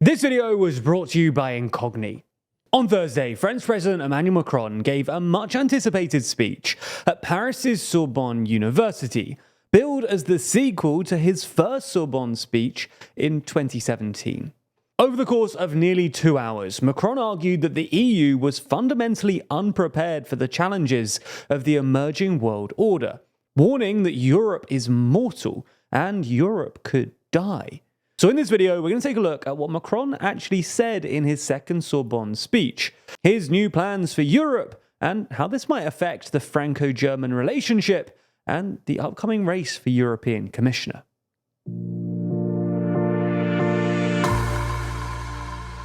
This video was brought to you by Incogni. On Thursday, French President Emmanuel Macron gave a much-anticipated speech at Paris's Sorbonne University, billed as the sequel to his first Sorbonne speech in 2017. Over the course of nearly 2 hours, Macron argued that the EU was fundamentally unprepared for the challenges of the emerging world order, warning that Europe is mortal and Europe could die. So in this video, we're going to take a look at what Macron actually said in his second Sorbonne speech, his new plans for Europe, and how this might affect the Franco-German relationship and the upcoming race for European Commissioner.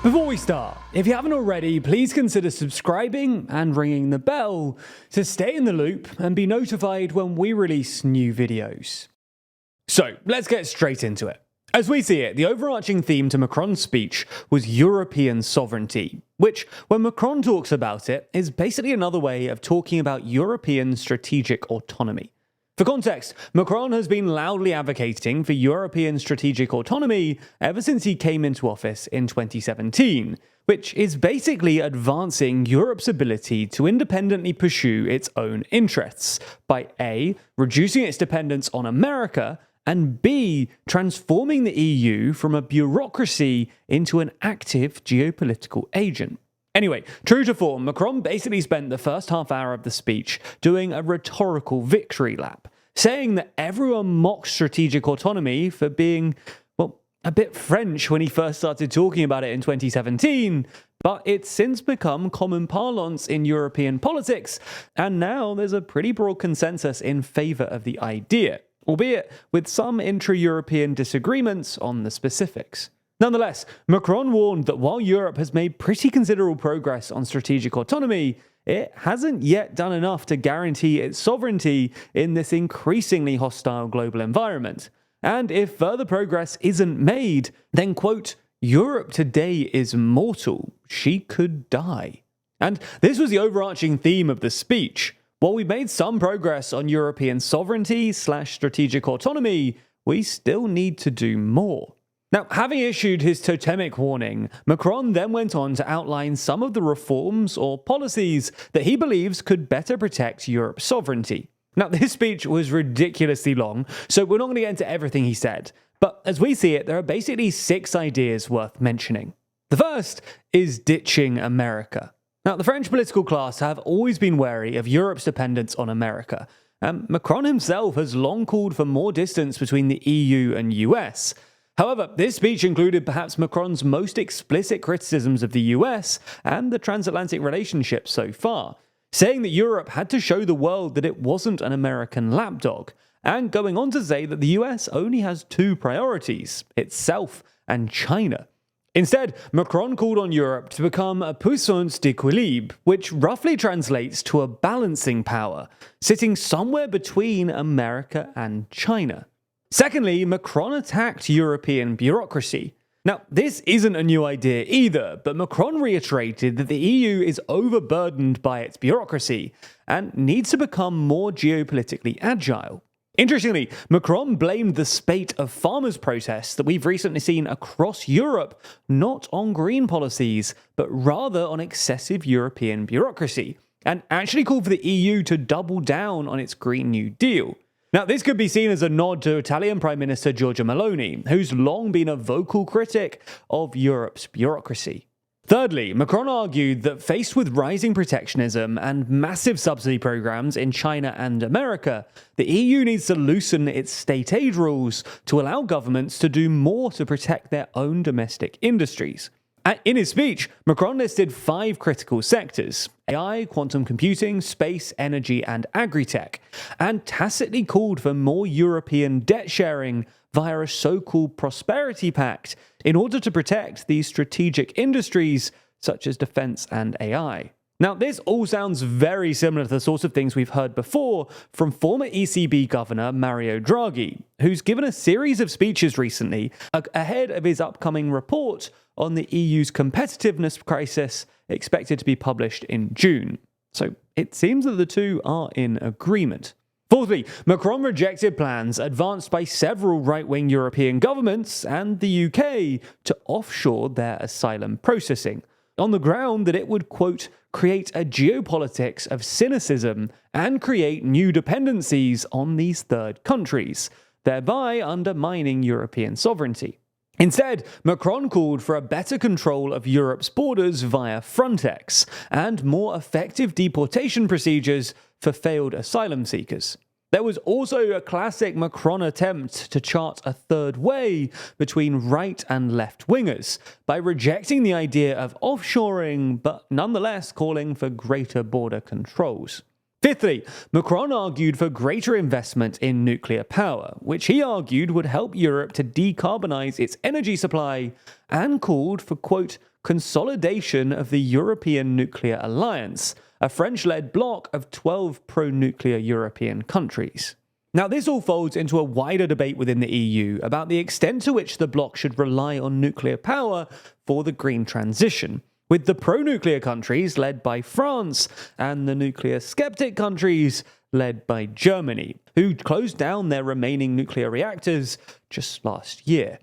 Before we start, if you haven't already, please consider subscribing and ringing the bell to stay in the loop and be notified when we release new videos. So let's get straight into it. As we see it, the overarching theme to Macron's speech was European sovereignty, which, when Macron talks about it, is basically another way of talking about European strategic autonomy. For context, Macron has been loudly advocating for European strategic autonomy ever since he came into office in 2017, which is basically advancing Europe's ability to independently pursue its own interests by A, reducing its dependence on America, and B, transforming the EU from a bureaucracy into an active geopolitical agent. Anyway, true to form, Macron basically spent the first half hour of the speech doing a rhetorical victory lap, saying that everyone mocks strategic autonomy for being, well, a bit French when he first started talking about it in 2017, but it's since become common parlance in European politics, and now there's a pretty broad consensus in favour of the idea, albeit with some intra-European disagreements on the specifics. Nonetheless, Macron warned that while Europe has made pretty considerable progress on strategic autonomy, it hasn't yet done enough to guarantee its sovereignty in this increasingly hostile global environment. And if further progress isn't made, then, quote, Europe today is mortal. She could die. And this was the overarching theme of the speech. While we've made some progress on European sovereignty/strategic autonomy, we still need to do more. Now, having issued his totemic warning, Macron then went on to outline some of the reforms or policies that he believes could better protect Europe's sovereignty. Now, this speech was ridiculously long, so we're not going to get into everything he said, but as we see it, there are basically 6 ideas worth mentioning. The first is ditching America. Now, the French political class have always been wary of Europe's dependence on America, and Macron himself has long called for more distance between the EU and US. However, this speech included perhaps Macron's most explicit criticisms of the US and the transatlantic relationship so far, saying that Europe had to show the world that it wasn't an American lapdog, and going on to say that the US only has 2 priorities, itself and China. Instead, Macron called on Europe to become a puissance d'équilibre, which roughly translates to a balancing power, sitting somewhere between America and China. Secondly, Macron attacked European bureaucracy. Now, this isn't a new idea either, but Macron reiterated that the EU is overburdened by its bureaucracy and needs to become more geopolitically agile. Interestingly, Macron blamed the spate of farmers' protests that we've recently seen across Europe not on green policies, but rather on excessive European bureaucracy, and actually called for the EU to double down on its Green New Deal. Now, this could be seen as a nod to Italian Prime Minister Giorgia Meloni, who's long been a vocal critic of Europe's bureaucracy. Thirdly, Macron argued that faced with rising protectionism and massive subsidy programs in China and America, the EU needs to loosen its state aid rules to allow governments to do more to protect their own domestic industries. In his speech, Macron listed 5 critical sectors: AI, quantum computing, space, energy, and agri-tech, and tacitly called for more European debt sharing via a so-called prosperity pact in order to protect these strategic industries such as defense and AI. Now, this all sounds very similar to the sorts of things we've heard before from former ECB Governor Mario Draghi, who's given a series of speeches recently ahead of his upcoming report on the EU's competitiveness crisis, expected to be published in June. So it seems that the two are in agreement. Fourthly, Macron rejected plans advanced by several right-wing European governments and the UK to offshore their asylum processing, on the ground that it would, quote, create a geopolitics of cynicism and create new dependencies on these third countries, thereby undermining European sovereignty. Instead, Macron called for a better control of Europe's borders via Frontex and more effective deportation procedures for failed asylum seekers. There was also a classic Macron attempt to chart a third way between right and left wingers by rejecting the idea of offshoring, but nonetheless calling for greater border controls. Fifthly, Macron argued for greater investment in nuclear power, which he argued would help Europe to decarbonize its energy supply, and called for, quote, consolidation of the European Nuclear Alliance, a French-led bloc of 12 pro-nuclear European countries. Now, this all folds into a wider debate within the EU about the extent to which the bloc should rely on nuclear power for the green transition, with the pro-nuclear countries led by France and the nuclear skeptic countries led by Germany, who closed down their remaining nuclear reactors just last year.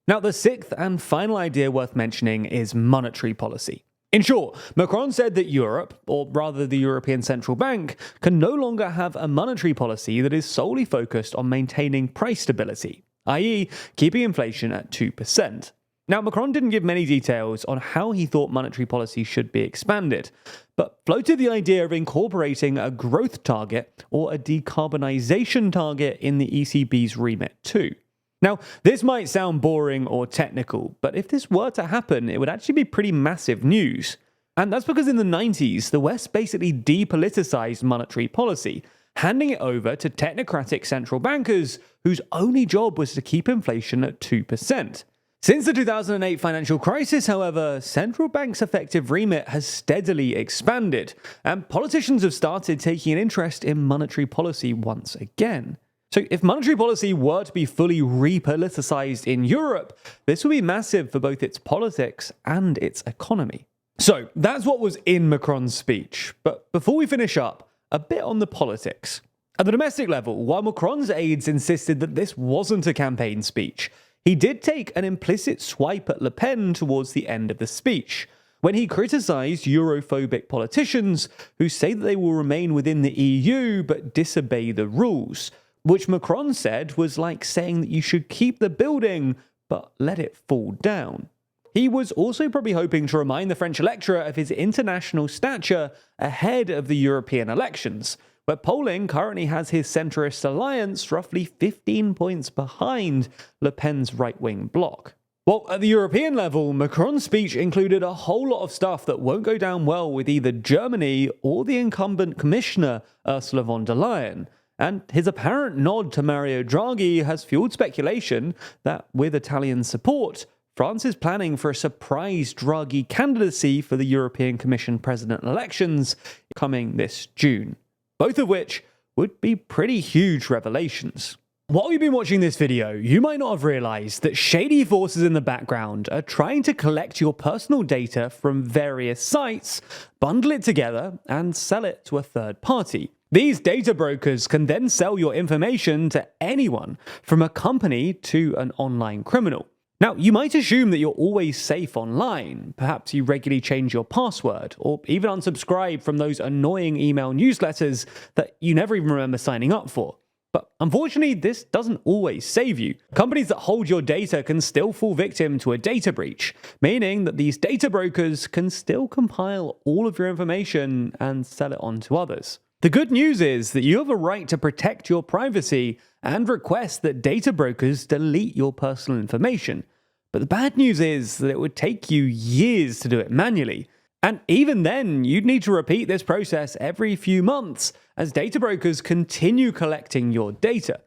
Now, the sixth and final idea worth mentioning is monetary policy. In short, Macron said that Europe, or rather the European Central Bank, can no longer have a monetary policy that is solely focused on maintaining price stability, i.e., keeping inflation at 2%. Now, Macron didn't give many details on how he thought monetary policy should be expanded, but floated the idea of incorporating a growth target or a decarbonization target in the ECB's remit too. Now, this might sound boring or technical, but if this were to happen, it would actually be pretty massive news. And that's because in the 90s, the West basically depoliticized monetary policy, handing it over to technocratic central bankers whose only job was to keep inflation at 2%. Since the 2008 financial crisis, however, central banks' effective remit has steadily expanded, and politicians have started taking an interest in monetary policy once again. So if monetary policy were to be fully repoliticized in Europe, this would be massive for both its politics and its economy. So that's what was in Macron's speech. But before we finish up, a bit on the politics. At the domestic level, while Macron's aides insisted that this wasn't a campaign speech, he did take an implicit swipe at Le Pen towards the end of the speech, when he criticized Europhobic politicians who say that they will remain within the EU but disobey the rules, which Macron said was like saying that you should keep the building but let it fall down. He was also probably hoping to remind the French electorate of his international stature ahead of the European elections, where polling currently has his centrist alliance roughly 15 points behind Le Pen's right-wing bloc. Well, at the European level, Macron's speech included a whole lot of stuff that won't go down well with either Germany or the incumbent commissioner, Ursula von der Leyen. And his apparent nod to Mario Draghi has fueled speculation that, with Italian support, France is planning for a surprise Draghi candidacy for the European Commission president elections coming this June, both of which would be pretty huge revelations. While you've been watching this video, you might not have realized that shady forces in the background are trying to collect your personal data from various sites, bundle it together, and sell it to a third party. These data brokers can then sell your information to anyone, from a company to an online criminal. Now, you might assume that you're always safe online. Perhaps you regularly change your password, or even unsubscribe from those annoying email newsletters that you never even remember signing up for. But unfortunately, this doesn't always save you. Companies that hold your data can still fall victim to a data breach, meaning that these data brokers can still compile all of your information and sell it on to others. The good news is that you have a right to protect your privacy and request that data brokers delete your personal information. But the bad news is that it would take you years to do it manually. And even then, you'd need to repeat this process every few months as data brokers continue collecting your data.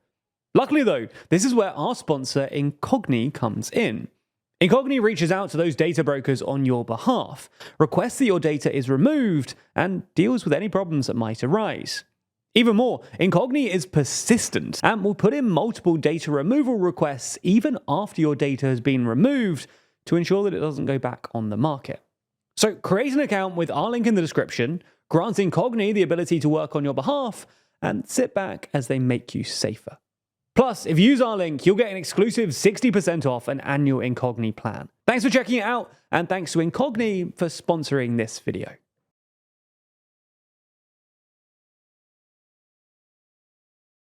Luckily though, this is where our sponsor Incogni comes in. Incogni reaches out to those data brokers on your behalf, requests that your data is removed, and deals with any problems that might arise. Even more, Incogni is persistent and will put in multiple data removal requests even after your data has been removed to ensure that it doesn't go back on the market. So create an account with our link in the description, grants Incogni the ability to work on your behalf, and sit back as they make you safer. Plus, if you use our link, you'll get an exclusive 60% off an annual Incogni plan. Thanks for checking it out, and thanks to Incogni for sponsoring this video.